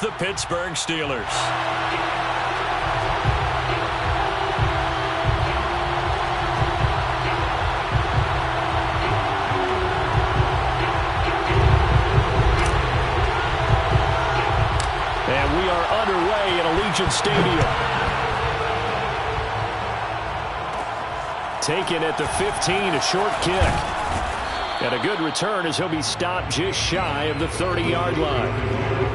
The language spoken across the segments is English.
The Pittsburgh Steelers. And we are underway at Allegiant Stadium. Taken at the 15, a short kick. And a good return as he'll be stopped just shy of the 30-yard line.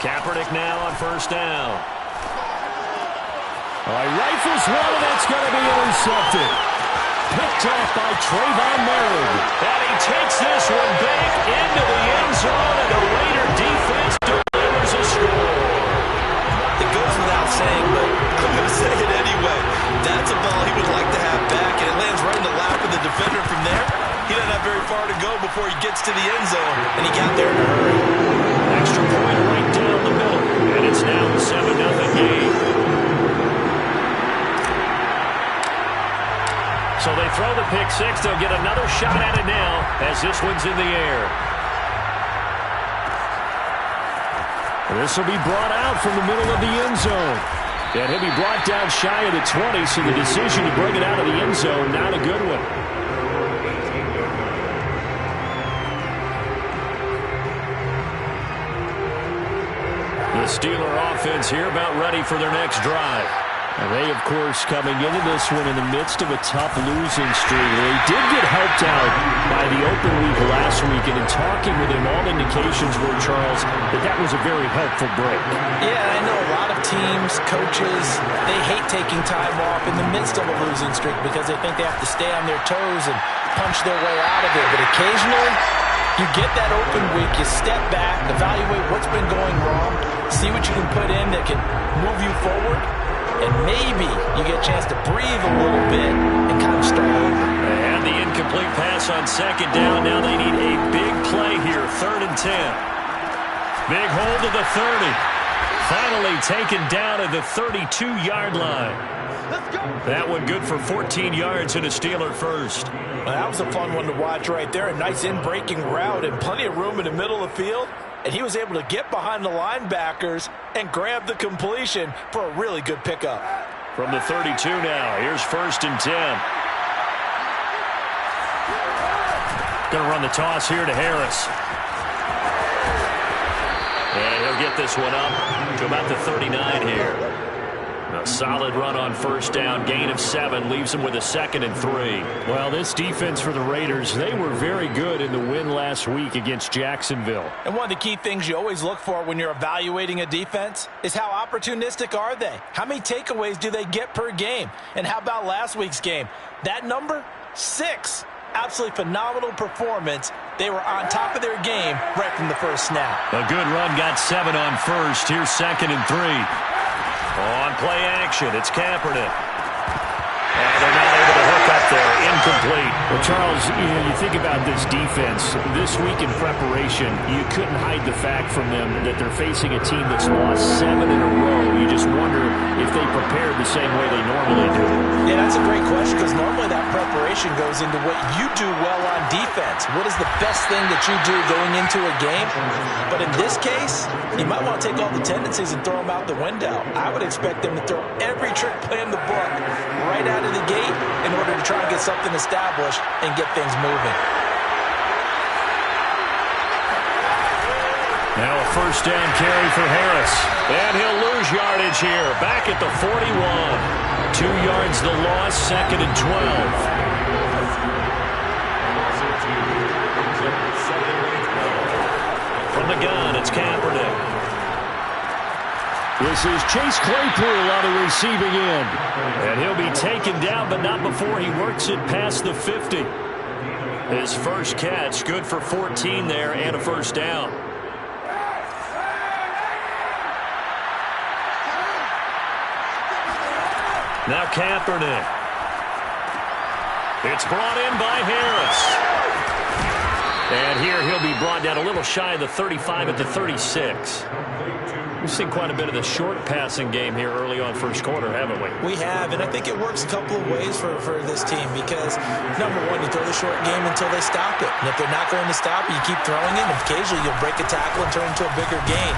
Kaepernick now on first down. Rifles one, and that's going to be intercepted. Picked off by Trayvon Merritt. And he takes this one back into the end zone, and the Raider defense delivers a score. It goes without saying, but I'm going to say it anyway. That's a ball he would like to have back, and it lands right in the lap of the defender from there. He doesn't have very far to go before he gets to the end zone, and he got there in a hurry. Extra point right down the middle, and it's now a 7-0 game. So they throw the pick six. They'll get another shot at it now as this one's in the air. This will be brought out from the middle of the end zone. And he'll be brought down shy of the 20, so the decision to bring it out of the end zone, not a good one. The Steeler offense here about ready for their next drive. And they, of course, coming into this one in the midst of a tough losing streak. They did get helped out by the open week last week, and in talking with him, all indications were, Charles, that was a very helpful break. Yeah, I know a lot of teams, coaches, they hate taking time off in the midst of a losing streak because they think they have to stay on their toes and punch their way out of it. But occasionally, you get that open week, you step back, evaluate what's been going wrong, see what you can put in that can move you forward, and maybe you get a chance to breathe a little bit and kind of start over. And the incomplete pass on second down. Now they need a big play here, 3rd and 10. Big hold of the 30. Finally taken down at the 32-yard line. That one good for 14 yards and a Steeler first. Well, that was a fun one to watch right there. A nice in-breaking route and plenty of room in the middle of the field. And he was able to get behind the linebackers and grab the completion for a really good pickup. From the 32 now, here's 1st and 10. Going to run the toss here to Harris. And he'll get this one up to about the 39 here. A solid run on first down, gain of 7, leaves him with a 2nd and 3. Well, this defense for the Raiders, they were very good in the win last week against Jacksonville. And one of the key things you always look for when you're evaluating a defense is how opportunistic are they? How many takeaways do they get per game? And how about last week's game? That number, 6. Absolutely phenomenal performance. They were on top of their game right from the first snap. A good run, got 7 on first. Here's 2nd and 3. On play action, it's Kaepernick. And they're not able to hook up there. Incomplete. Well, Charles, you think about this defense. This week in preparation, you couldn't hide the fact from them that they're facing a team that's lost 7 in a row. You just wonder if they prepared the same way they normally do. Yeah, that's a great question because normally that preparation goes into what you do well on defense. What is the best thing that you do going into a game? But in this case, you might want to take all the tendencies and throw them out the window. I would expect them to throw every trick play in the book right out of the gate in order to try and get something established and get things moving. Now a first down carry for Harris. And he'll lose yardage here. Back at the 41. 2 yards the loss, 2nd and 12. From the gun, it's Kaepernick. This is Chase Claypool on the receiving end. And he'll be taken down, but not before he works it past the 50. His first catch, good for 14 there and a first down. Now Kaepernick. It's brought in by Harris. And here he'll be brought down a little shy of the 35 at the 36. We've seen quite a bit of the short passing game here early on first quarter, haven't we? We have, and I think it works a couple of ways for this team because, number one, you throw the short game until they stop it. And if they're not going to stop it, you keep throwing it, and occasionally you'll break a tackle and turn into a bigger gain.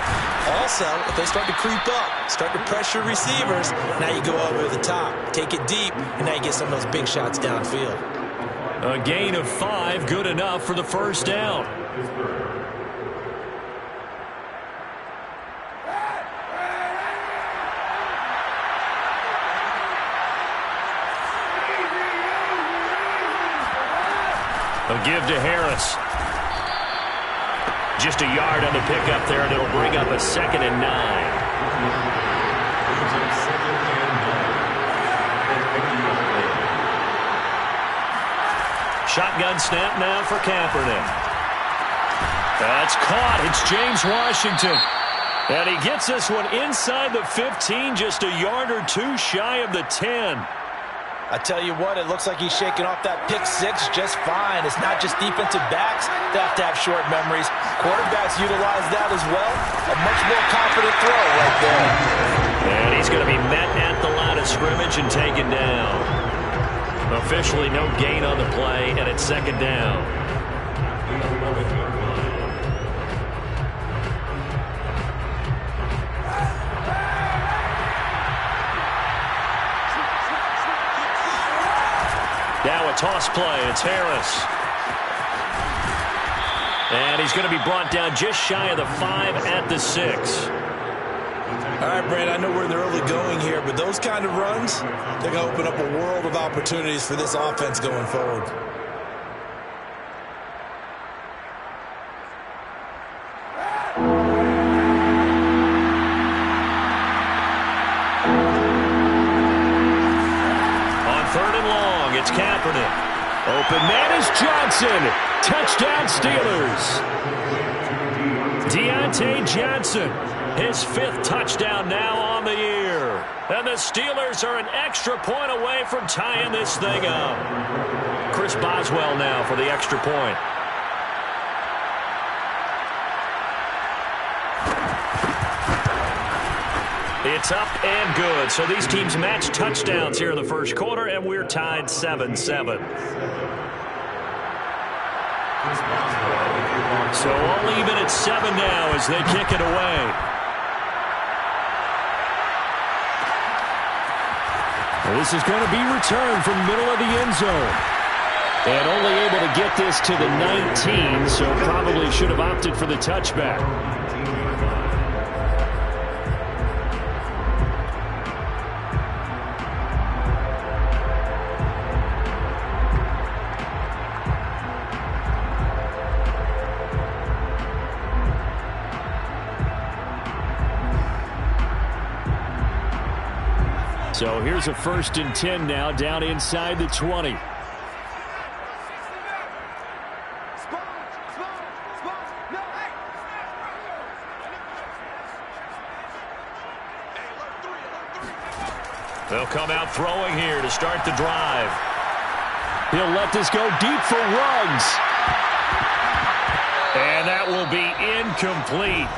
Also, if they start to creep up, start to pressure receivers, now you go over the top, take it deep, and now you get some of those big shots downfield. A gain of 5, good enough for the first down. A give to Harris. Just a yard on the pickup there, and it'll bring up a 2nd and 9. Shotgun snap now for Kaepernick. That's caught. It's James Washington. And he gets this one inside the 15, just a yard or two shy of the 10. I tell you what, it looks like he's shaking off that pick six just fine. It's not just defensive backs that have to have short memories. Quarterbacks utilize that as well. A much more confident throw right there. And he's going to be met at the line of scrimmage and taken down. Officially no gain on the play, and it's 2nd down. Now a toss play. It's Harris. And he's going to be brought down just shy of the 5 at the 6. All right, Brad, I know we're in the early going here, but those kind of runs, they're going to open up a world of opportunities for this offense going forward. On 3rd and long, it's Kaepernick. Open man is Johnson. Touchdown Steelers. Deontay Johnson. His 5th touchdown now on the year. And the Steelers are an extra point away from tying this thing up. Chris Boswell now for the extra point. It's up and good. So these teams match touchdowns here in the first quarter, and we're tied 7-7. So all even at 7 now as they kick it away. Well, this is going to be returned from middle of the end zone. And only able to get this to the 19, so probably should have opted for the touchback. So here's a 1st and 10 now, down inside the 20. They'll come out throwing here to start the drive. He'll let this go deep for Ruggs. And that will be incomplete.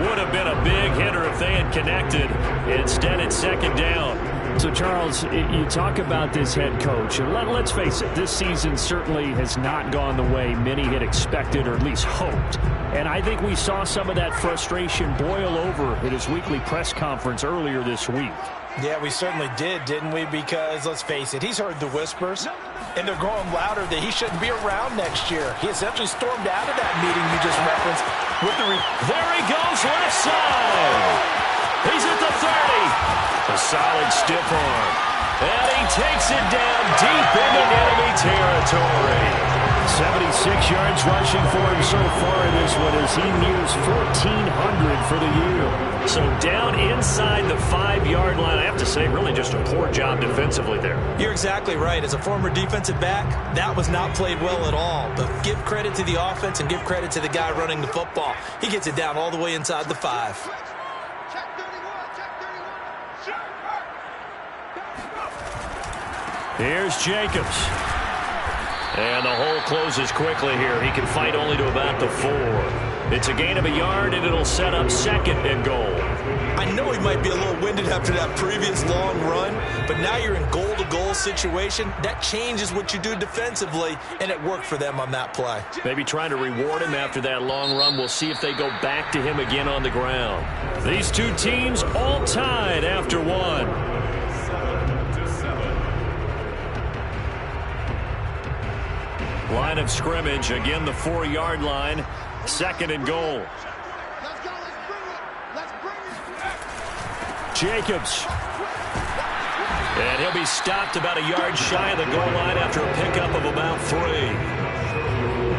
Would have been a big hitter if they had connected. Instead, it's 2nd down. So, Charles, you talk about this head coach, and let's face it, this season certainly has not gone the way many had expected or at least hoped. And I think we saw some of that frustration boil over at his weekly press conference earlier this week. Yeah, we certainly did, didn't we? Because, let's face it, he's heard the whispers, and they're growing louder that he shouldn't be around next year. He essentially stormed out of that meeting you just referenced. There he goes, left side. He's at the 30. A solid stiff arm. And he takes it down deep into enemy territory. 76 yards rushing for him so far in this one as he nears 1,400 for the year. So down inside the 5-yard line. I have to say, really just a poor job defensively there. You're exactly right. As a former defensive back, that was not played well at all. But give credit to the offense and give credit to the guy running the football. He gets it down all the way inside the 5. Here's Jacobs. And the hole closes quickly here. He can fight only to about the 4. It's a gain of a yard, and it'll set up 2nd and goal. I know he might be a little winded after that previous long run, but now you're in goal-to-goal situation. That changes what you do defensively, and it worked for them on that play. Maybe trying to reward him after that long run. We'll see if they go back to him again on the ground. These two teams all tied after 1. Line of scrimmage, again the 4-yard line, 2nd and goal. Jacobs. And he'll be stopped about a yard shy of the goal line after a pickup of about 3.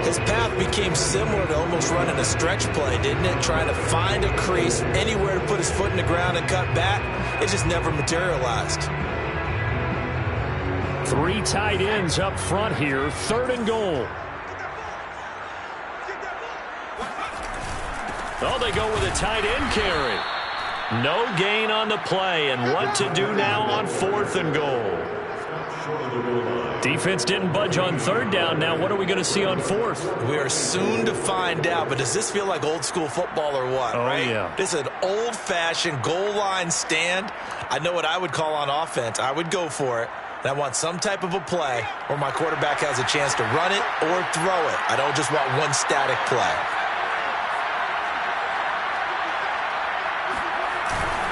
His path became similar to almost running a stretch play, didn't it? Trying to find a crease, anywhere to put his foot in the ground and cut back. It just never materialized. 3 tight ends up front here, 3rd and goal. Oh, they go with a tight end carry. No gain on the play, and what to do now on 4th and goal. Defense didn't budge on 3rd down. Now what are we going to see on 4th? We are soon to find out, but does this feel like old school football or what, right? Yeah. This is an old-fashioned goal line stand. I know what I would call on offense. I would go for it. And I want some type of a play where my quarterback has a chance to run it or throw it. I don't just want one static play.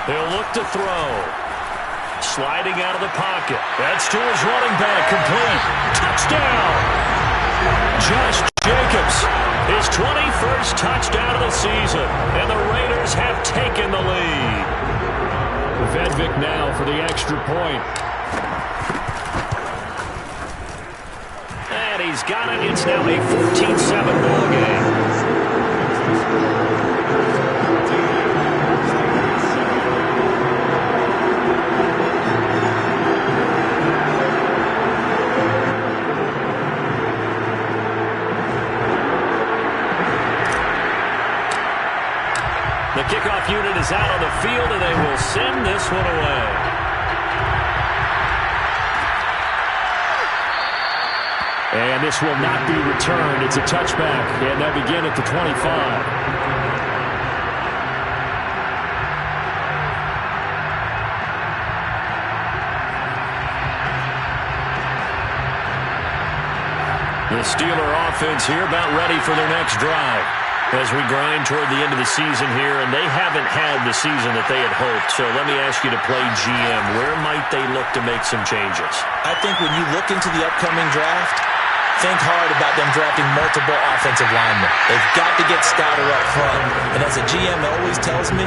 He'll look to throw. Sliding out of the pocket. That's to his running back. Complete. Touchdown. Josh Jacobs. His 21st touchdown of the season. And the Raiders have taken the lead. Vedvik now for the extra point. And he's got it. It's now a 14-7 ball game. The kickoff unit is out on the field, and they will send this one away. And this will not be returned. It's a touchback, and they'll begin at the 25. The Steeler offense here about ready for their next drive as we grind toward the end of the season here, and they haven't had the season that they had hoped. So let me ask you to play GM. Where might they look to make some changes? I think when you look into the upcoming draft, think hard about them drafting multiple offensive linemen. They've got to get stouter up front. And as a GM always tells me,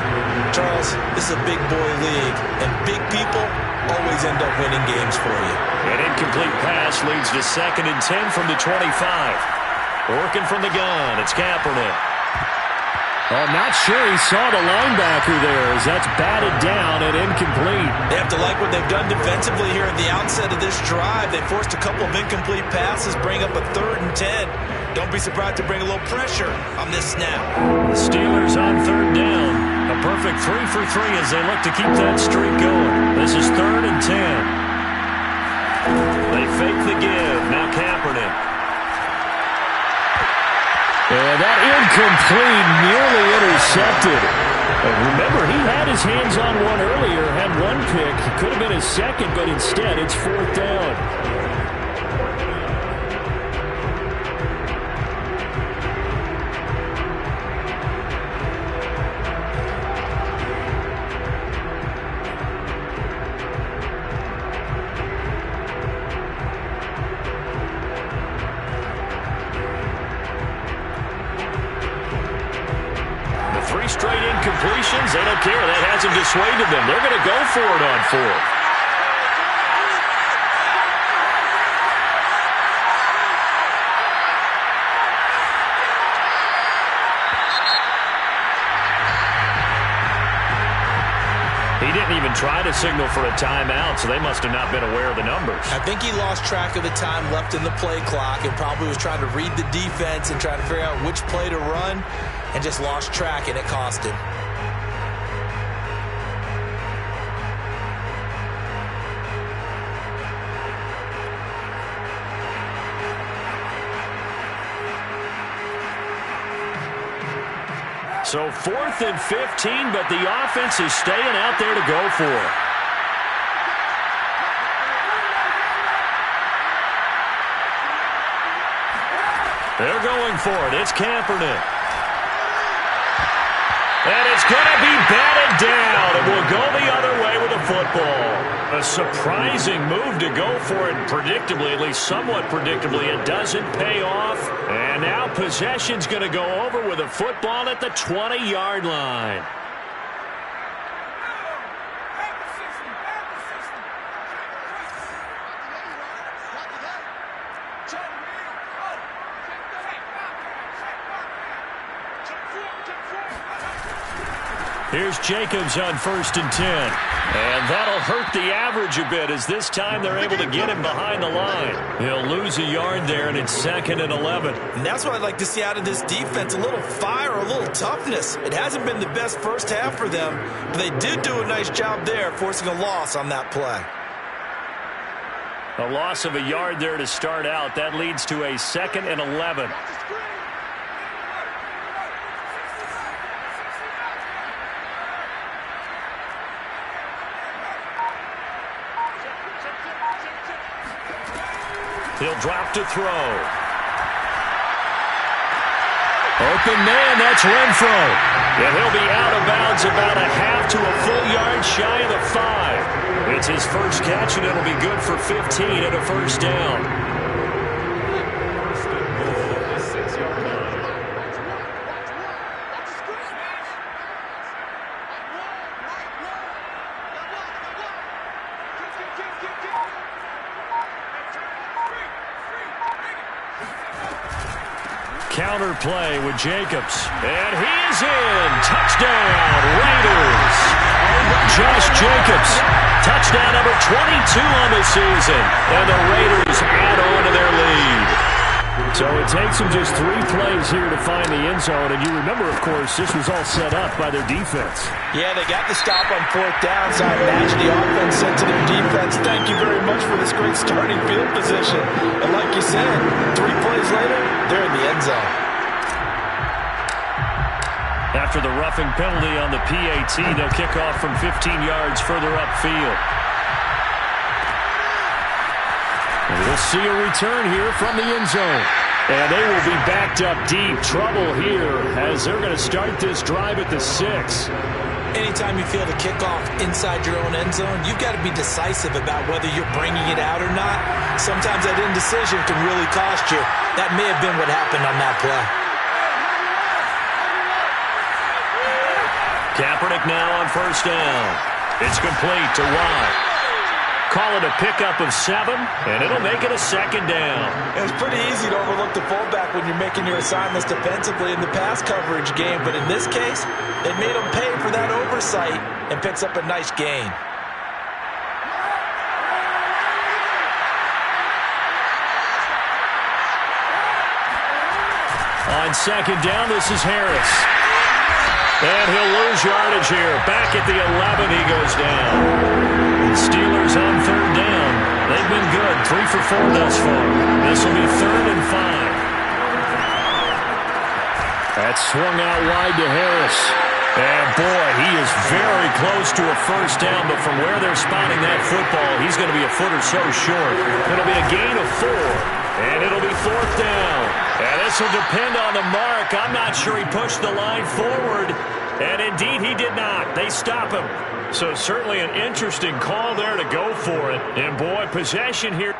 Charles, this is a big boy league, and big people always end up winning games for you. An incomplete pass leads to 2nd and 10 from the 25. Working from the gun, it's Kaepernick. I'm not sure he saw the linebacker there as that's batted down and incomplete. They have to like what they've done defensively here at the outset of this drive. They forced a couple of incomplete passes, bring up a 3rd and 10. Don't be surprised to bring a little pressure on this snap. Steelers on 3rd down. A perfect 3 for 3 as they look to keep that streak going. This is 3rd and 10. They fake the give. Now Kaepernick. And that incomplete, nearly intercepted. And remember, he had his hands on one earlier, had one pick. It could have been his 2nd, but instead it's 4th down. Straight incompletions. They don't care. That hasn't dissuaded them. They're going to go for it on 4th. He didn't even try to signal for a timeout, so they must have not been aware of the numbers. I think he lost track of the time left in the play clock and probably was trying to read the defense and trying to figure out which play to run and just lost track, and it cost him. So 4th and 15, but the offense is staying out there to go for it. They're going for it. It's Kaepernick. And it's going to be batted down. It will go the other way with the football. A surprising move to go for it predictably, at least somewhat predictably. It doesn't pay off. And now possession's going to go over with a football at the 20-yard line. Here's Jacobs on 1st and 10. And that'll hurt the average a bit as this time they're able to get him behind the line. He'll lose a yard there, and it's 2nd and 11. And that's what I'd like to see out of this defense, a little fire, a little toughness. It hasn't been the best first half for them, but they did do a nice job there, forcing a loss on that play. A loss of a yard there to start out. That leads to a 2nd and 11. He'll drop to throw. Open man, that's Renfro. And he'll be out of bounds about a half to a full yard shy of the 5. It's his first catch, and it'll be good for 15 and a first down. Counter play with Jacobs. And he is in. Touchdown, Raiders. Josh Jacobs. Touchdown number 22 on the season. And the Raiders add on to their lead. So it takes them just 3 plays here to find the end zone. And you remember, of course, this was all set up by their defense. Yeah, they got the stop on 4th down, so I imagine the offense said to their defense, thank you very much for this great starting field position. And like you said, 3 plays later, they're in the end zone. After the roughing penalty on the PAT, they'll kick off from 15 yards further upfield. And we'll see a return here from the end zone. And they will be backed up deep. Trouble here as they're going to start this drive at the 6. Anytime you feel the kickoff inside your own end zone, you've got to be decisive about whether you're bringing it out or not. Sometimes that indecision can really cost you. That may have been what happened on that play. Kaepernick now on 1st down. It's complete to Watt. Call it a pickup of 7, and it'll make it a 2nd down. It's pretty easy to overlook the fullback when you're making your assignments defensively in the pass coverage game, but in this case, they made him pay for that oversight and picks up a nice gain. On 2nd down, this is Harris. And he'll lose yardage here. Back at the 11, he goes down. The Steelers on 3rd down. They've been good, 3 for 4 thus far. This will be 3rd and 5. That's swung out wide to Harris. And boy, he is very close to a first down, but from where they're spotting that football, he's going to be a foot or so short. It'll be a gain of 4, and it'll be 4th down. And this will depend on the mark. I'm not sure he pushed the line forward, and indeed he did not. They stop him. So certainly an interesting call there to go for it. And boy, possession here.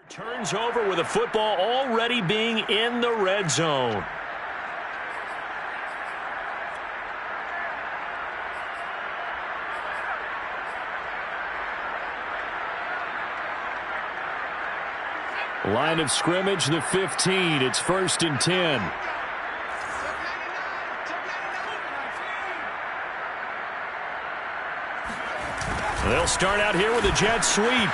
Turns over with a football already being in the red zone. Line of scrimmage, the 15. It's 1st and 10. They'll start out here with a jet sweep.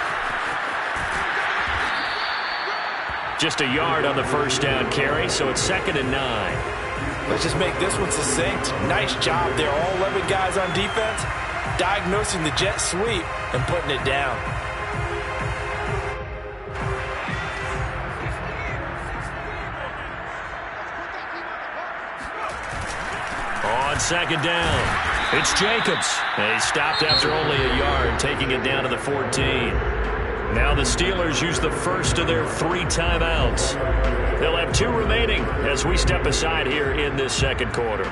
Just a yard on the first down carry, so it's 2nd and 9. Let's just make this one succinct. Nice job there. All 11 guys on defense diagnosing the jet sweep and putting it down. On 2nd down, it's Jacobs. He stopped after only a yard, taking it down to the 14. Now the Steelers use the first of their 3 timeouts. They'll have 2 remaining as we step aside here in this second quarter.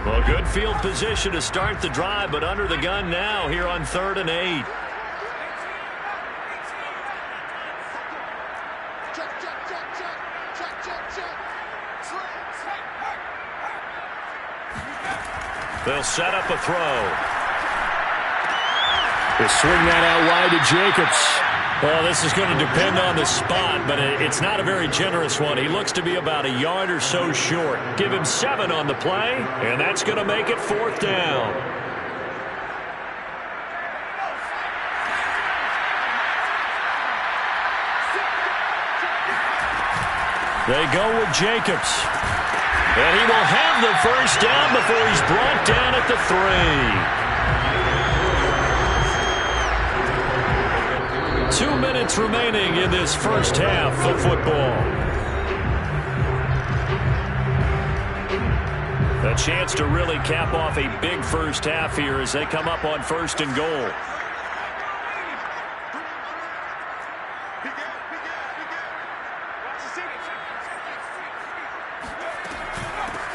Well, good field position to start the drive, but under the gun now here on 3rd and 8. They'll set up a throw. They'll swing that out wide to Jacobs. Well, this is going to depend on the spot, but it's not a very generous one. He looks to be about a yard or so short. Give him 7 on the play, and that's going to make it 4th down. They go with Jacobs. And he will have the first down before he's brought down at the 3. 2 minutes remaining in this first half of football. A chance to really cap off a big first half here as they come up on 1st and goal.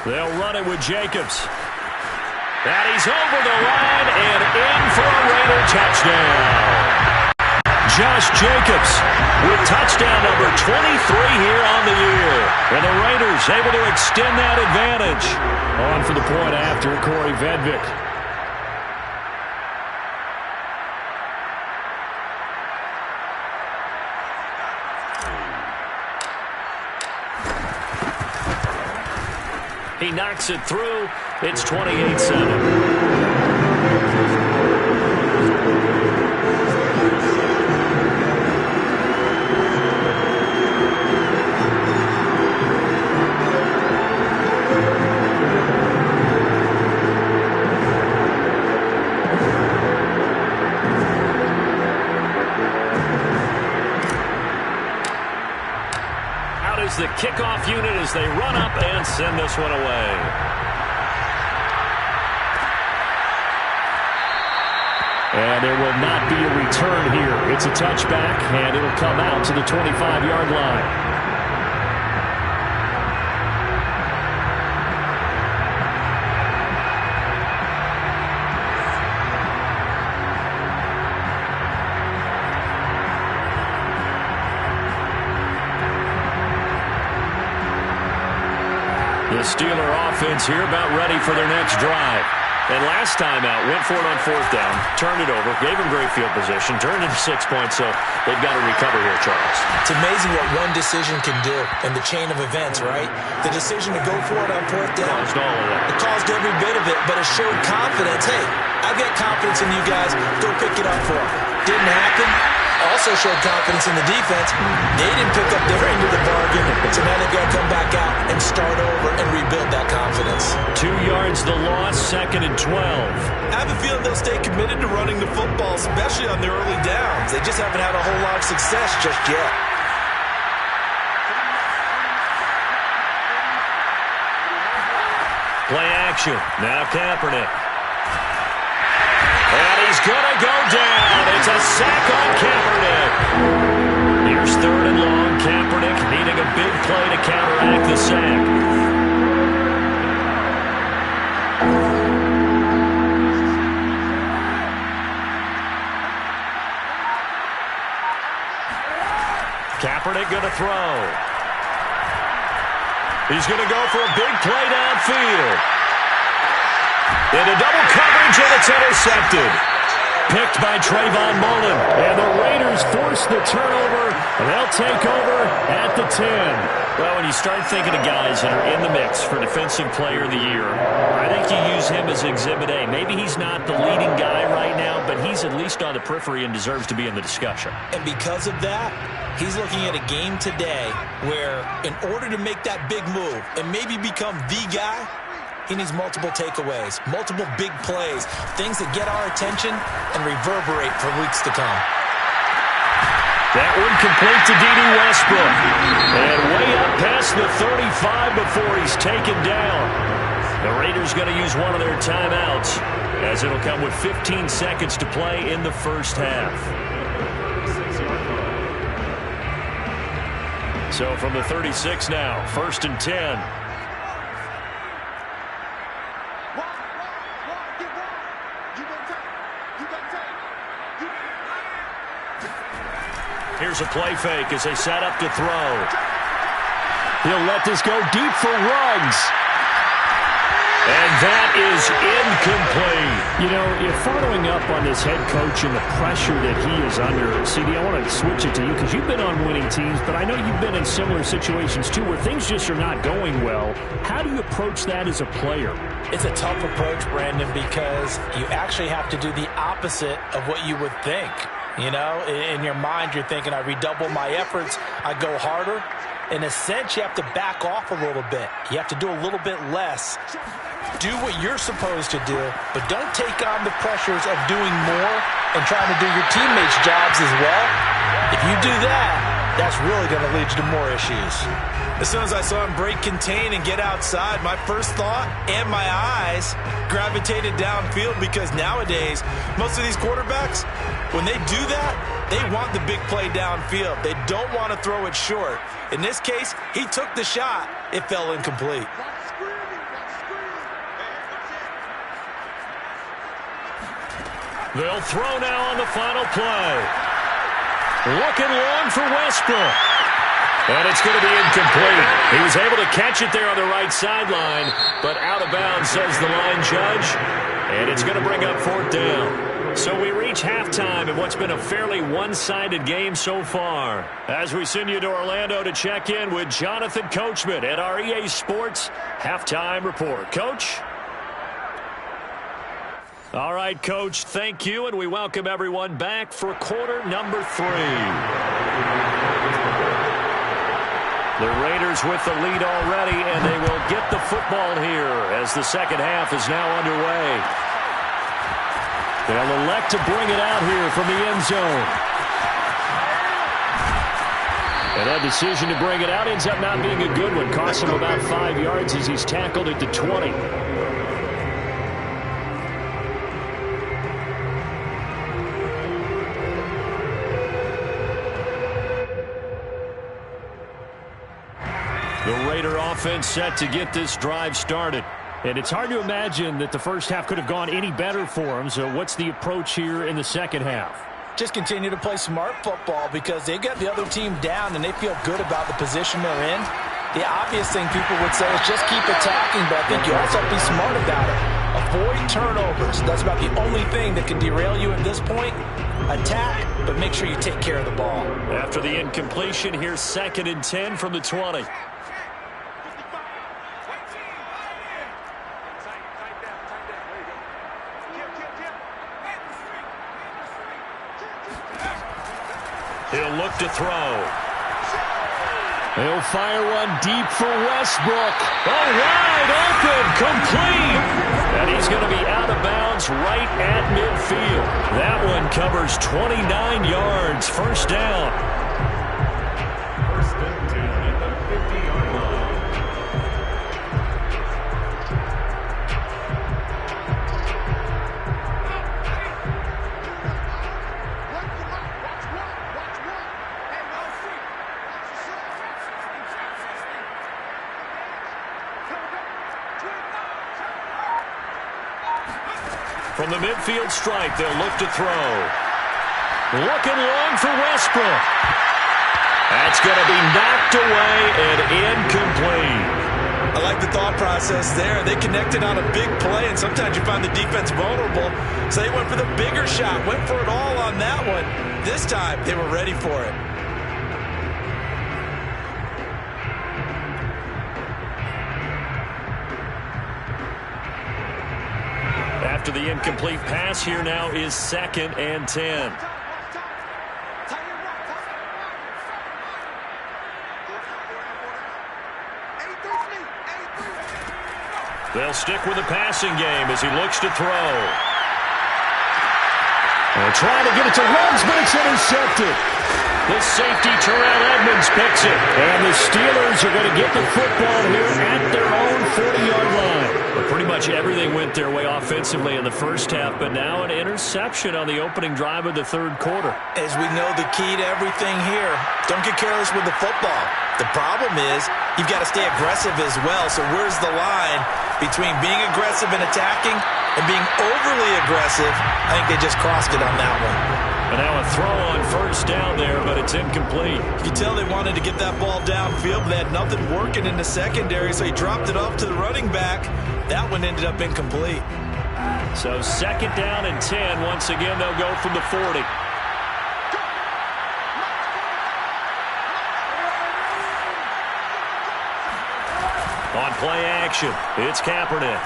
They'll run it with Jacobs. And he's over the line and in for a Raider touchdown. Josh Jacobs with touchdown number 23 here on the year. And the Raiders able to extend that advantage. On for the point after, Corey Vedvik. He knocks it through. It's 28-7. The kickoff unit as they run up and send this one away. And there will not be a return here. It's a touchback, and it'll come out to the 25-yard line. The Steeler offense here about ready for their next drive. And last time out, went for it on 4th down, turned it over, gave them great field position, turned into 6 points, so they've got to recover here, Charles. It's amazing what one decision can do in the chain of events, right? The decision to go for it on 4th down. Caused all of that. It caused every bit of it, but it showed confidence. Hey, I've got confidence in you guys. Go pick it up for them. Didn't happen. Also showed confidence in the defense. They didn't pick up their end of the bargain, so now they've got to come back out and start over and rebuild that confidence. 2 yards the loss, 2nd and 12. I have a feeling they'll stay committed to running the football, especially on their early downs. They just haven't had a whole lot of success just yet. Play action. Now Kaepernick. And he's going to go down. It's a sack on Kaepernick. Here's 3rd and long. Kaepernick needing a big play to counteract the sack. Kaepernick going to throw. He's going to go for a big play downfield. Into double coverage, and it's intercepted. picked by Trayvon Mullen. And the Raiders force the turnover, and they'll take over at the 10. Well, when you start thinking of guys that are in the mix for Defensive Player of the Year, I think you use him as Exhibit A. Maybe he's not the leading guy right now, but he's at least on the periphery and deserves to be in the discussion. And because of that, he's looking at a game today where in order to make that big move and maybe become the guy, he needs multiple takeaways, multiple big plays, things that get our attention and reverberate for weeks to come. That one complete to D.D. Westbrook. And way up past the 35 before he's taken down. The Raiders going to use one of their timeouts as it'll come with 15 seconds to play in the first half. So from the 36 now, 1st and 10. Here's a play fake as they set up to throw. He'll let this go deep for Ruggs. And that is incomplete. You know, you're following up on this head coach and the pressure that he is under. CD, I want to switch it to you because you've been on winning teams, but I know you've been in similar situations too where things just are not going well. How do you approach that as a player? It's a tough approach, Brandon, because you actually have to do the opposite of what you would think. You know, in your mind, you're thinking, I redouble my efforts, I go harder. In a sense, you have to back off a little bit. You have to do a little bit less. Do what you're supposed to do, but don't take on the pressures of doing more and trying to do your teammates' jobs as well. If you do that, that's really going to lead you to more issues. As soon as I saw him break contain and get outside, my first thought and my eyes gravitated downfield because nowadays, most of these quarterbacks, when they do that, they want the big play downfield. They don't want to throw it short. In this case, he took the shot. It fell incomplete. They'll throw now on the final play. Looking long for Westbrook. And it's going to be incomplete. He was able to catch it there on the right sideline, but out of bounds, says the line judge. And it's going to bring up 4th down. So we reach halftime in what's been a fairly one-sided game so far. As we send you to Orlando to check in with Jonathan Coachman at our EA Sports Halftime Report. Coach? All right, Coach, thank you, and we welcome everyone back for quarter number 3. The Raiders with the lead already, and they will get the football here as the second half is now underway. They'll elect to bring it out here from the end zone. And that decision to bring it out ends up not being a good one. Costs him about 5 yards as he's tackled at the 20. The Raider offense set to get this drive started. And it's hard to imagine that the first half could have gone any better for them. So what's the approach here in the second half? Just continue to play smart football because they got the other team down and they feel good about the position they're in. The obvious thing people would say is just keep attacking, but I think you also have to be smart about it. Avoid turnovers. That's about the only thing that can derail you at this point. Attack, but make sure you take care of the ball. After the incompletion, here's 2nd and 10 from the 20. He'll look to throw. He'll fire one deep for Westbrook. Oh, wide open, complete. And he's going to be out of bounds right at midfield. That one covers 29 yards. First down. From the midfield stripe, they'll look to throw. Looking long for Westbrook. That's going to be knocked away and incomplete. I like the thought process there. They connected on a big play, and sometimes you find the defense vulnerable. So they went for the bigger shot, went for it all on that one. This time, they were ready for it. After the incomplete pass, here now is 2nd and 10. They'll stick with the passing game as he looks to throw. And trying to get it to Ruggs, but it's intercepted. The safety, Terrell Edmonds, picks it. And the Steelers are going to get the football here at their own 40-yard line. But pretty much everything went their way offensively in the first half, but now an interception on the opening drive of the third quarter. As we know, the key to everything here, don't get careless with the football. The problem is you've got to stay aggressive as well. So where's the line between being aggressive and attacking and being overly aggressive? I think they just crossed it on that one. And now a throw on first down there, but it's incomplete. You can tell they wanted to get that ball downfield, but they had nothing working in the secondary, so he dropped it off to the running back. That one ended up incomplete. So 2nd down and 10. Once again, they'll go from the 40. On play action, it's Kaepernick.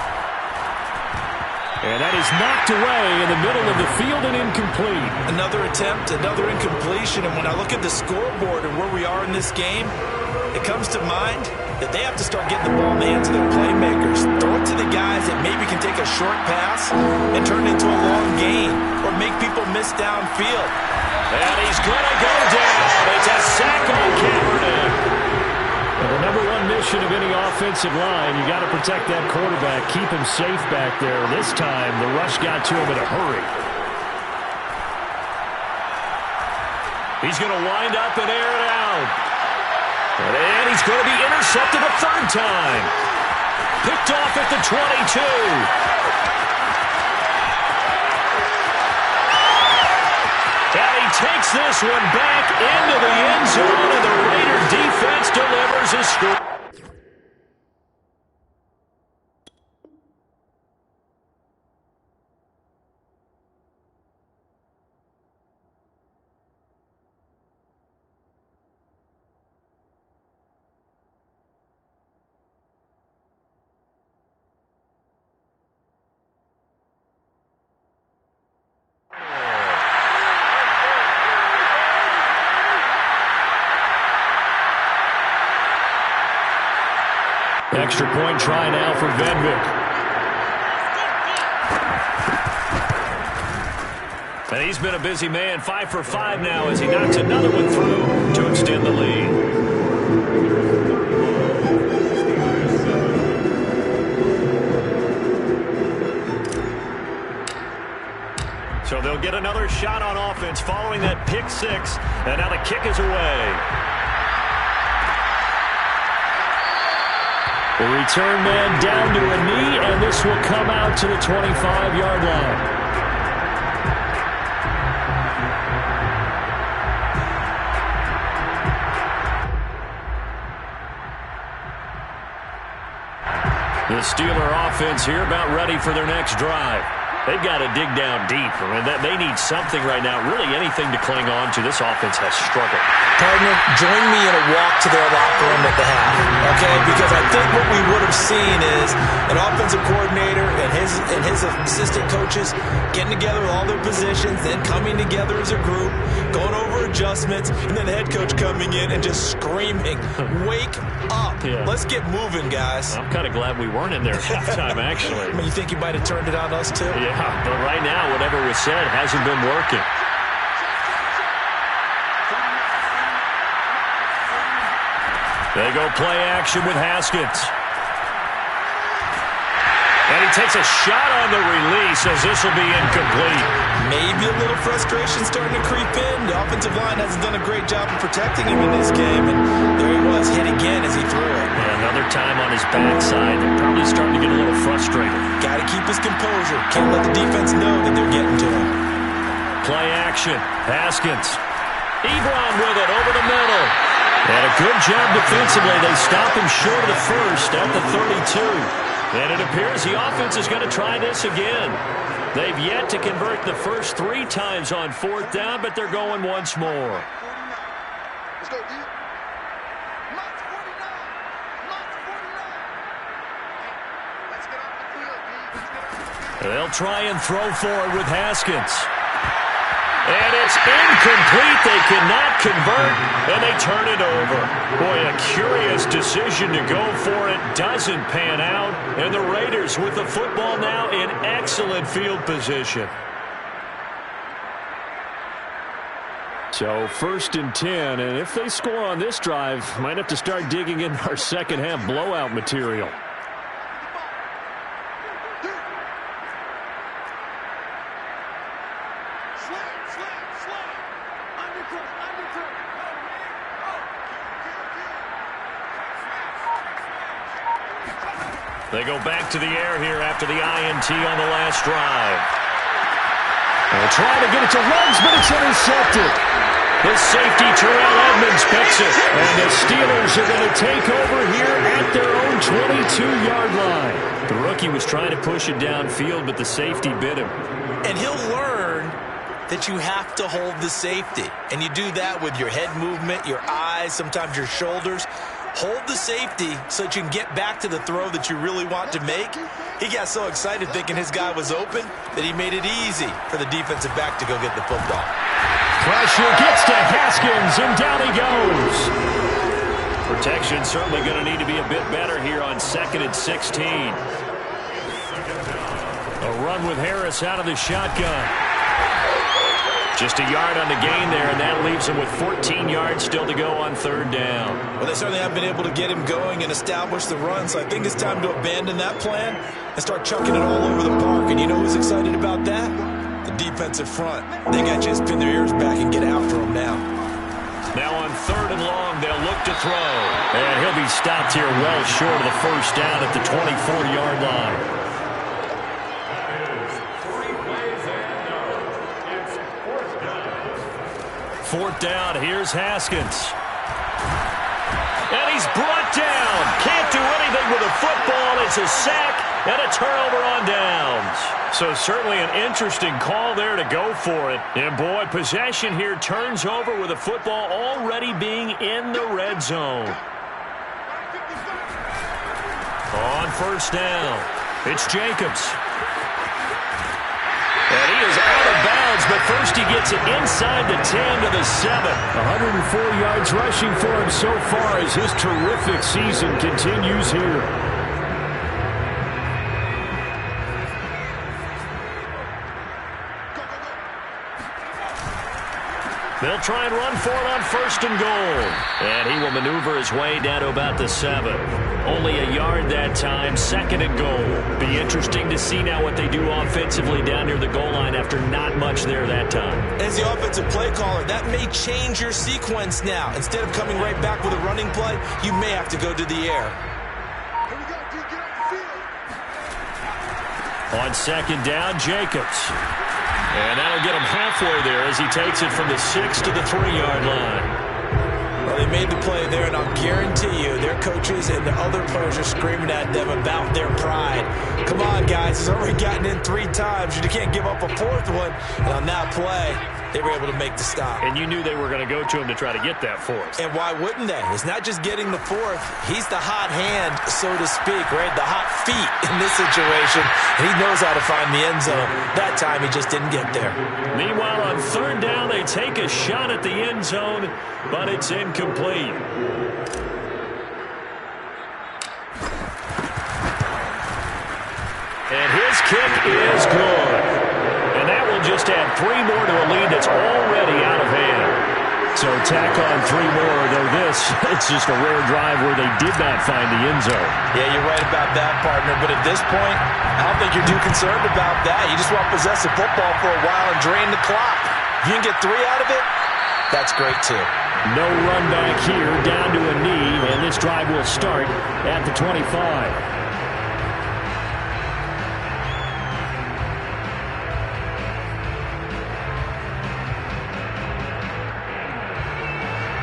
And that is knocked away in the middle of the field and incomplete. Another attempt, another incompletion, and when I look at the scoreboard and where we are in this game, it comes to mind that they have to start getting the ball in the hands of their playmakers. Throw it to the guys that maybe can take a short pass and turn it into a long gain or make people miss downfield. And he's going to go down. It's a sack on Kaepernick. The number one mission of any offensive line, you got to protect that quarterback, keep him safe back there. This time, the rush got to him in a hurry. He's going to wind up and air it out. And he's going to be intercepted a third time. Picked off at the 22. And he takes this one back into the end zone, and the Raider defense delivers a score. Extra point try now for Venvik. And he's been a busy man, 5 for 5 now as he knocks another one through to extend the lead. So they'll get another shot on offense following that pick six, and now the kick is away. The return man down to a knee, and this will come out to the 25-yard line. The Steeler offense here about ready for their next drive. They've got to dig down deep. I mean, they need something right now, really anything to cling on to. This offense has struggled. Partner, join me in a walk to their locker room at the half, okay? Because I think what we would have seen is an offensive coordinator and his assistant coaches getting together with all their positions, then coming together as a group, going over adjustments, and then the head coach coming in and just screaming, "Wake up. Yeah. Let's get moving, guys." I'm kind of glad we weren't in there at halftime, actually. I mean, you think you might have turned it on us, too? Yeah, but right now, whatever was said hasn't been working. They go play action with Haskins. And he takes a shot on the release as this will be incomplete. Maybe a little frustration starting to creep in. The offensive line hasn't done a great job of protecting him in this game. And there he was, hit again as he threw it. Yeah, another time on his backside. They're probably starting to get a little frustrated. Got to keep his composure. Can't let the defense know that they're getting to him. Play action. Haskins. Ebron with it over the middle. And a good job defensively. They stop him short of the first at the 32. And it appears the offense is going to try this again. They've yet to convert the first 3 times on 4th down, but they're going once more. Let's go, D. March 49. March 49. Let's get off the field, D. Let's get off the field. They'll try and throw for it with Haskins. And it's incomplete. They cannot convert, and they turn it over. Boy, a curious decision to go for it. Doesn't pan out, and the Raiders with the football now in excellent field position. So 1st and 10, and if they score on this drive, might have to start digging in our second half blowout material. They go back to the air here after the INT on the last drive. They'll try to get it to Ruggs, but it's intercepted. The safety, Terrell Edmonds, picks it. And the Steelers are going to take over here at their own 22-yard line. The rookie was trying to push it downfield, but the safety bit him. And he'll learn that you have to hold the safety. And you do that with your head movement, your eyes, sometimes your shoulders. Hold the safety so that you can get back to the throw that you really want to make. He got so excited thinking his guy was open that he made it easy for the defensive back to go get the football. Pressure gets to Haskins, and down he goes. Protection certainly going to need to be a bit better here on 2nd and 16. A run with Harris out of the shotgun. Just a yard on the gain there, and that leaves him with 14 yards still to go on 3rd down. Well, they certainly have been able to get him going and establish the run, so I think it's time to abandon that plan and start chucking it all over the park. And you know who's excited about that? The defensive front. They got to just pin their ears back and get after him now. Now on 3rd and long, they'll look to throw. And he'll be stopped here well short of the 1st down at the 24-yard line. 4th down, here's Haskins. And he's brought down. Can't do anything with a football. It's a sack and a turnover on downs. So certainly an interesting call there to go for it. And boy, possession here turns over with the football already being in the red zone. On 1st down, it's Jacobs. And he is out of bounds, but first he gets it inside the 10 to the 7. 104 yards rushing for him so far as his terrific season continues here. They'll try and run for it on 1st and goal. And he will maneuver his way down to about the 7. Only a yard that time, 2nd and goal. Be interesting to see now what they do offensively down near the goal line after not much there that time. As the offensive play caller, that may change your sequence now. Instead of coming right back with a running play, you may have to go to the air. Here we go, D. Get off the field. On 2nd down, Jacobs. And that'll get him halfway there as he takes it from the 6 to the 3-yard line. Well, they made the play there, and I'll guarantee you their coaches and the other players are screaming at them about their pride. Come on, guys. It's already gotten in 3 times. You can't give up a 4th one. And on that play, they were able to make the stop. And you knew they were going to go to him to try to get that 4th. And why wouldn't they? It's not just getting the 4th. He's the hot hand, so to speak, right? The hot feet in this situation. And he knows how to find the end zone. That time, he just didn't get there. Meanwhile, on 3rd down, they take a shot at the end zone, but it's incomplete. And his kick is good. And that will just add 3 more to a lead that's already out of hand. So tack on 3 more, though it's just a rare drive where they did not find the end zone. Yeah, you're right about that, partner. But at this point, I don't think you're too concerned about that. You just want to possess the football for a while and drain the clock. If you can get 3 out of it, that's great, too. No run back here, down to a knee, and this drive will start at the 25.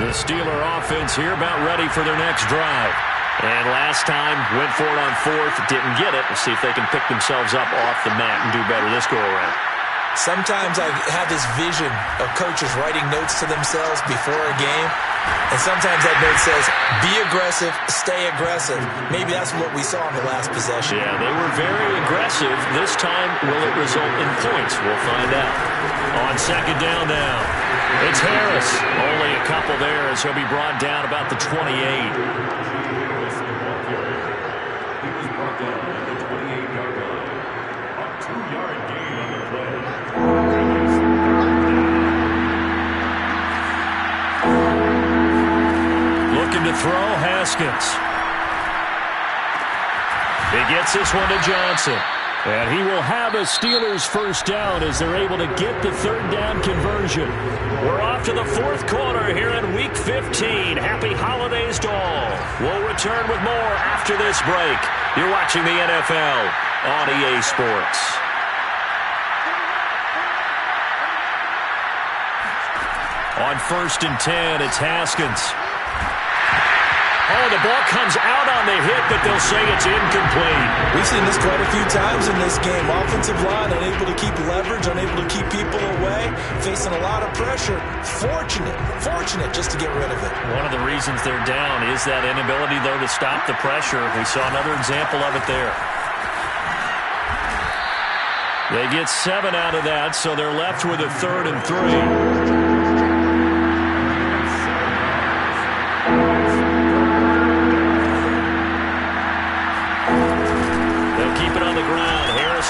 The Steeler offense here about ready for their next drive. And last time, went for it on fourth, didn't get it. We'll see if they can pick themselves up off the mat and do better this go-around. Sometimes I have this vision of coaches writing notes to themselves before a game, and sometimes that note says, be aggressive, stay aggressive. Maybe that's what we saw in the last possession. Yeah, they were very aggressive. This time, will it result in points? We'll find out. On second down now, it's Harris. Only a couple there as he'll be brought down about the 28. To throw, Haskins. He gets this one to Johnson. And he will have a Steelers first down as they're able to get the third down conversion. We're off to the fourth quarter here in Week 15. Happy holidays to all. We'll return with more after this break. You're watching the NFL on EA Sports. On 1st and 10, it's Haskins. Oh, the ball comes out on the hit, but they'll say it's incomplete. We've seen this quite a few times in this game. Offensive line unable to keep leverage, unable to keep people away, facing a lot of pressure. Fortunate just to get rid of it. One of the reasons they're down is that inability, though, to stop the pressure. We saw another example of it there. They get 7 out of that, so they're left with a 3rd and 3.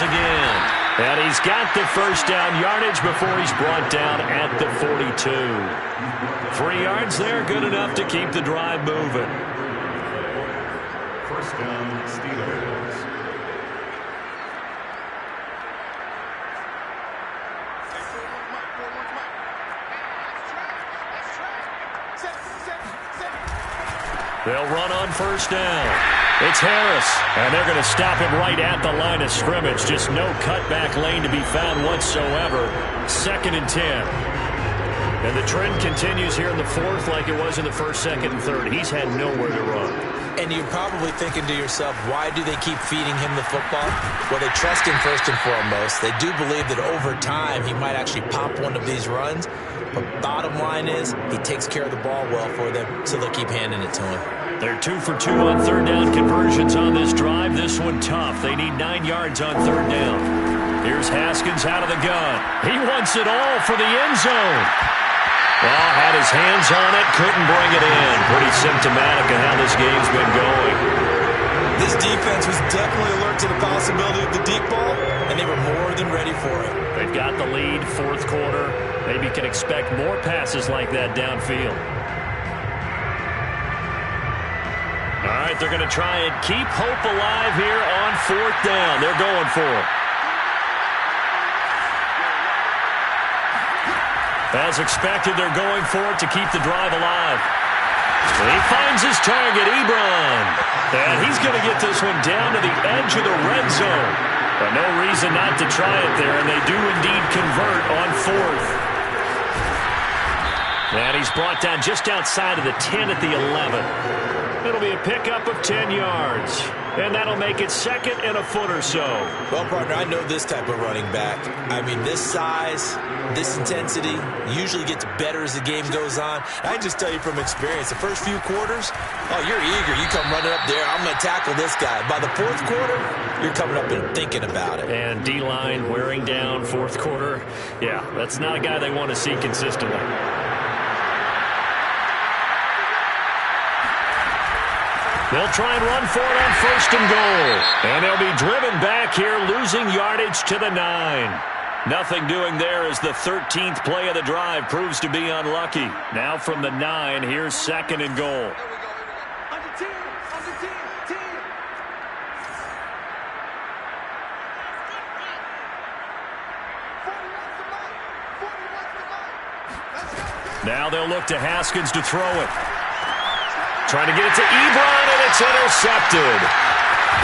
Again. And he's got the first down yardage before he's brought down at the 42. 3 yards there, good enough to keep the drive moving. First down, Steelers. They'll run on first down. It's Harris, and they're going to stop him right at the line of scrimmage. Just no cutback lane to be found whatsoever. 2nd and 10. And the trend continues here in the fourth like it was in the first, second, and third. He's had nowhere to run. And you're probably thinking to yourself, why do they keep feeding him the football? Well, they trust him first and foremost. They do believe that over time he might actually pop one of these runs. But bottom line is he takes care of the ball well for them, so they'll keep handing it to him. They're 2 for 2 on third down conversions on this drive. This one tough. They need 9 yards on third down. Here's Haskins out of the gun. He wants it all for the end zone. Well, had his hands on it, couldn't bring it in. Pretty symptomatic of how this game's been going. This defense was definitely alert to the possibility of the deep ball, and they were more than ready for it. They've got the lead, fourth quarter. Maybe can expect more passes like that downfield. All right, they're going to try and keep hope alive here on fourth down. They're going for it. As expected, they're going for it to keep the drive alive. He finds his target, Ebron. And he's going to get this one down to the edge of the red zone. But no reason not to try it there, and they do indeed convert on fourth. And he's brought down just outside of the 10 at the 11. It'll be a pickup of 10 yards. And that'll make it 2nd and a foot or so. Well, partner, I know this type of running back. I mean, this size, this intensity usually gets better as the game goes on. I just tell you from experience, the first few quarters, oh, you're eager. You come running up there, I'm going to tackle this guy. By the fourth quarter, you're coming up and thinking about it. And D-line wearing down fourth quarter. Yeah, that's not a guy they want to see consistently. They'll try and run for it on 1st and goal. And they'll be driven back here, losing yardage to the 9. Nothing doing there as the 13th play of the drive proves to be unlucky. Now from the 9, here's 2nd and goal. Now they'll look to Haskins to throw it. Trying to get it to Ebron, and it's intercepted.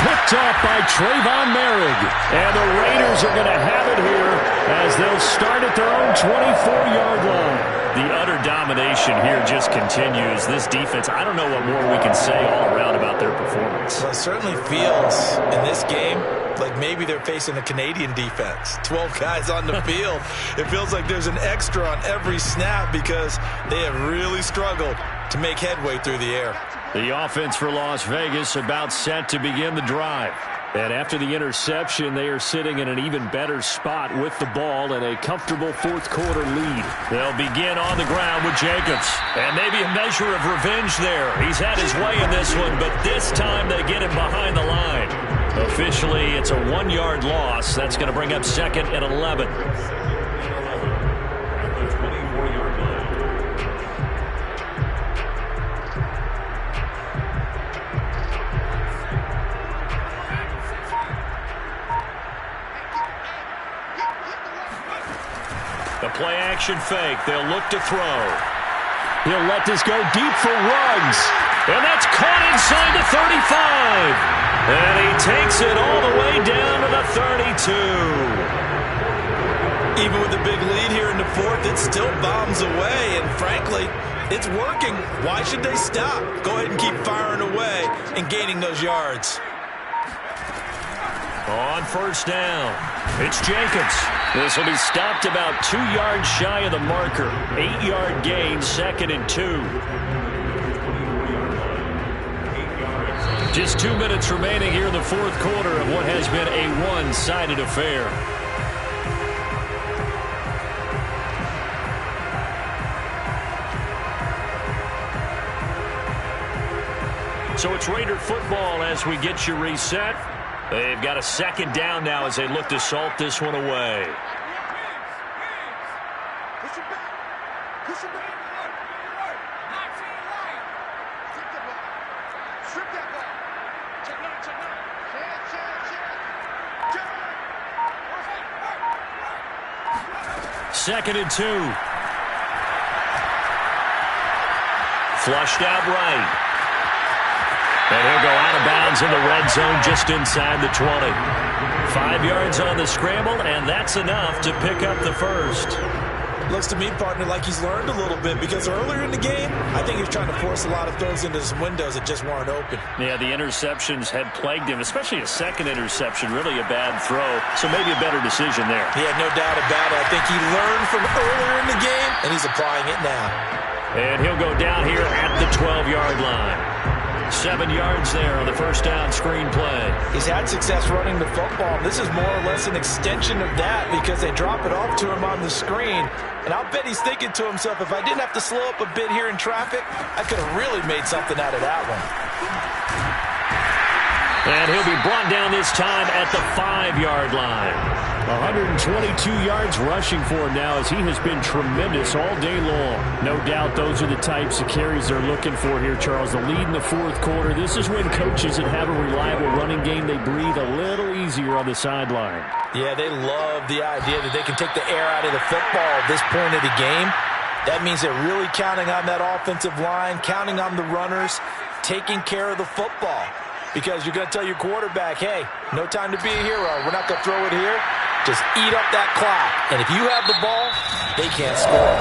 Picked off by Trayvon Merrick. And the Raiders are going to have it here as they'll start at their own 24-yard line. The utter utter domination here just continues. This defense, I don't know what more we can say all around about their performance. Well, it certainly feels in this game like maybe they're facing a Canadian defense. 12 guys on the field. It feels like there's an extra on every snap because they have really struggled to make headway through the air. The offense for Las Vegas about set to begin the drive. And after the interception, they are sitting in an even better spot with the ball and a comfortable fourth-quarter lead. They'll begin on the ground with Jacobs. And maybe a measure of revenge there. He's had his way in this one, but this time they get him behind the line. Officially, it's a 1-yard loss. That's going to bring up 2nd and 11. The play-action fake. They'll look to throw. He'll let this go deep for Ruggs. And that's caught inside the 35. And he takes it all the way down to the 32. Even with a big lead here in the fourth, it still bombs away. And frankly, it's working. Why should they stop? Go ahead and keep firing away and gaining those yards. On first down, it's Jacobs. This will be stopped about 2 yards shy of the marker. 8-yard gain, 2nd and 2. Just 2 minutes remaining here in the fourth quarter of what has been a one-sided affair. So it's Raider football as we get you reset. They've got a 2nd down now as they look to salt this one away. Push it back. Push it back. Strip the ball. Strip that ball. Check 9, check 9. Check. 2nd and 2. Flushed out right. And he'll go out of bounds in the red zone just inside the 20. 5 yards on the scramble, and that's enough to pick up the first. Looks to me, partner, like he's learned a little bit because earlier in the game, I think he was trying to force a lot of throws into some windows that just weren't open. Yeah, the interceptions had plagued him, especially a second interception, really a bad throw. So maybe a better decision there. Yeah, no doubt about it. I think he learned from earlier in the game, and he's applying it now. And he'll go down here at the 12-yard line. 7 yards there on the first down screen play. He's had success running the football. This is more or less an extension of that because they drop it off to him on the screen. And I'll bet he's thinking to himself, if I didn't have to slow up a bit here in traffic, I could have really made something out of that one. And he'll be brought down this time at the 5-yard line. 122 yards rushing for him now as he has been tremendous all day long. No doubt those are the types of carries they're looking for here, Charles. The lead in the fourth quarter. This is when coaches that have a reliable running game, they breathe a little easier on the sideline. Yeah, they love the idea that they can take the air out of the football at this point of the game. That means they're really counting on that offensive line, counting on the runners, taking care of the football. Because you're going to tell your quarterback, hey, no time to be a hero. We're not going to throw it here. Just eat up that clock. And if you have the ball, they can't score.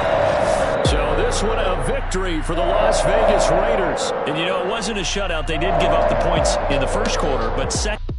So this one a victory for the Las Vegas Raiders. And, you know, it wasn't a shutout. They did give up the points in the first quarter, but second.